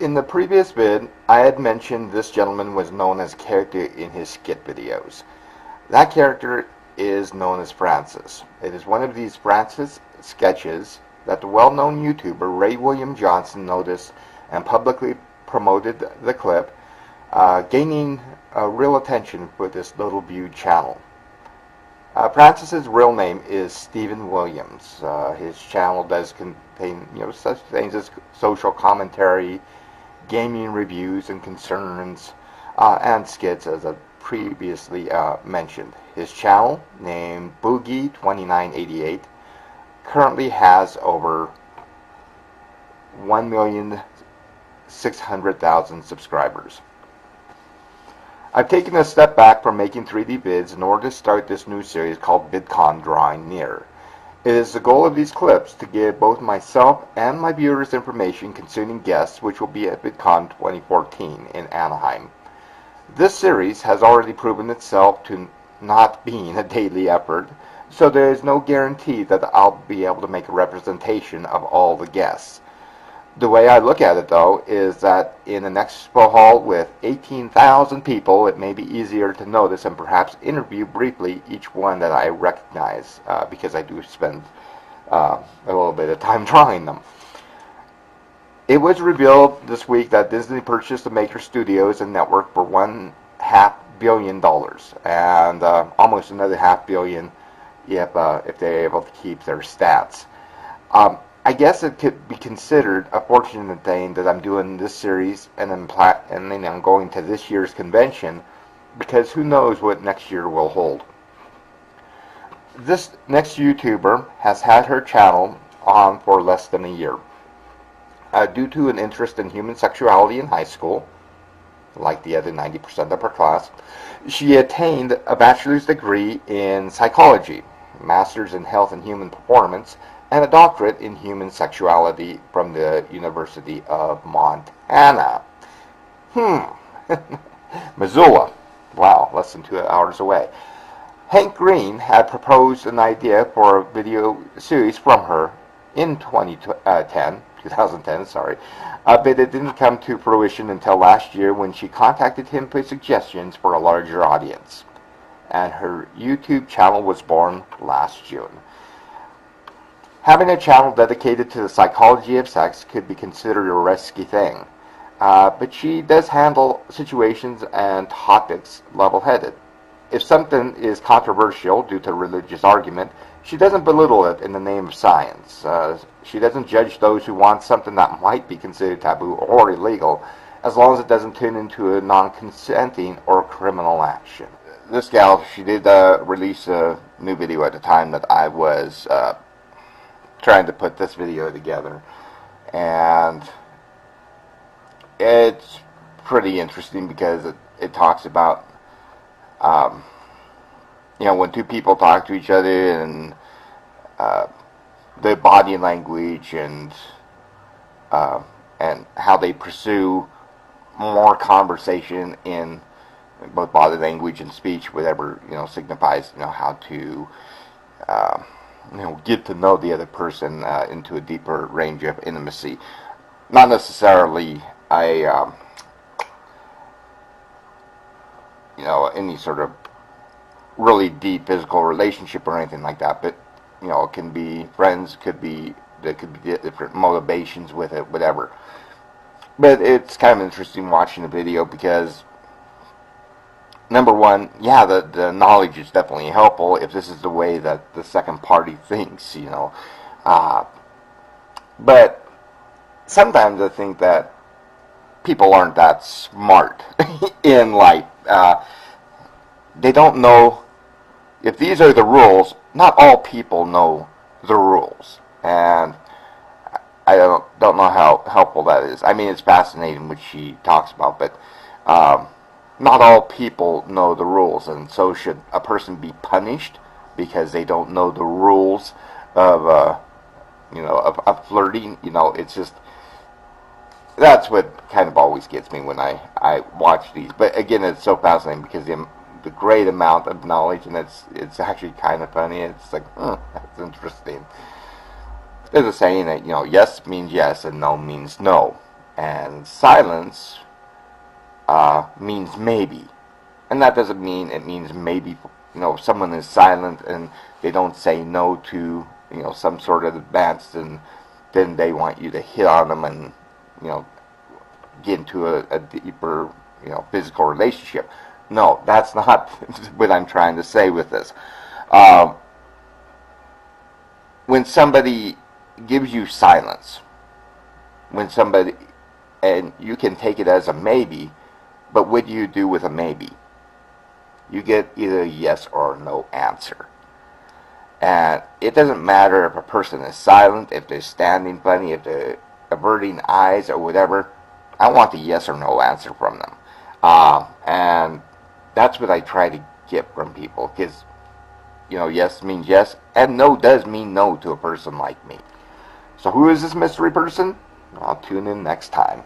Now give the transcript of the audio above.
In the previous vid, I had mentioned this gentleman was known as a character in his skit videos. That character is known as Francis. It is one of these Francis sketches that the well-known YouTuber Ray William Johnson noticed and publicly promoted the clip, gaining real attention for this little viewed channel. Francis's real name is Stephen Williams. His channel does contain, such things as social commentary, gaming reviews and concerns, and skits, as I previously mentioned. His channel, named Boogie2988, currently has over 1,600,000 subscribers. I've taken a step back from making 3D vids in order to start this new series called Vidcon Drawing Near. It is the goal of these clips to give both myself and my viewers information concerning guests which will be at Vidcon 2014 in Anaheim. This series has already proven itself to not being a daily effort, so there is no guarantee that I'll be able to make a representation of all the guests. The way I look at it, though, is that in an expo hall with 18,000 people, it may be easier to notice and perhaps interview briefly each one that I recognize, because I do spend a little bit of time drawing them. It was revealed this week that Disney purchased the Maker Studios and network for $1.5 billion, and almost another $500 million if they're able to keep their stats. I guess it could be considered a fortunate thing that I'm doing this series and then I'm going to this year's convention, because who knows what next year will hold. This next YouTuber has had her channel on for less than a year. Due to an interest in human sexuality in high school, like the other 90% of her class, she attained a bachelor's degree in psychology, master's in health and human performance, and a doctorate in human sexuality from the University of Montana. Missoula. Wow, less than 2 hours away. Hank Green had proposed an idea for a video series from her in 2010, but it didn't come to fruition until last year when she contacted him for suggestions for a larger audience. And her YouTube channel was born last June. Having a channel dedicated to the psychology of sex could be considered a risky thing, but she does handle situations and topics level-headed. If something is controversial due to religious argument, she doesn't belittle it in the name of science. She doesn't judge those who want something that might be considered taboo or illegal, as long as it doesn't turn into a non-consenting or criminal action. This gal, she did release a new video at the time that I was trying to put this video together, and it's pretty interesting because it talks about when two people talk to each other and their body language and how they pursue more conversation in both body language and speech, whatever signifies how to get to know the other person into a deeper range of intimacy. Not necessarily any sort of really deep physical relationship or anything like that, but it can be friends, there could be different motivations with it, whatever. But it's kind of interesting watching the video because, number one, yeah, the knowledge is definitely helpful if this is the way that the second party thinks, but sometimes I think that people aren't that smart in life. They don't know if these are the rules. Not all people know the rules, and I don't know how helpful that is. I mean, it's fascinating what she talks about, but not all people know the rules, and so should a person be punished because they don't know the rules of flirting? It's just, that's what kind of always gets me when I watch these. But again, it's so fascinating because the great amount of knowledge, and it's actually kind of funny. It's like, that's interesting. There's a saying that yes means yes and no means no. And silence means maybe. And that doesn't mean it means maybe, if someone is silent and they don't say no to, some sort of advance, then they want you to hit on them and, get into a deeper, physical relationship. No, that's not what I'm trying to say with this. When somebody gives you silence, and you can take it as a maybe, but what do you do with a maybe? You get either a yes or a no answer. And it doesn't matter if a person is silent, if they're standing funny, if they're averting eyes or whatever. I want the yes or no answer from them. And that's what I try to get from people, because, yes means yes, and no does mean no to a person like me. So who is this mystery person? I'll tune in next time.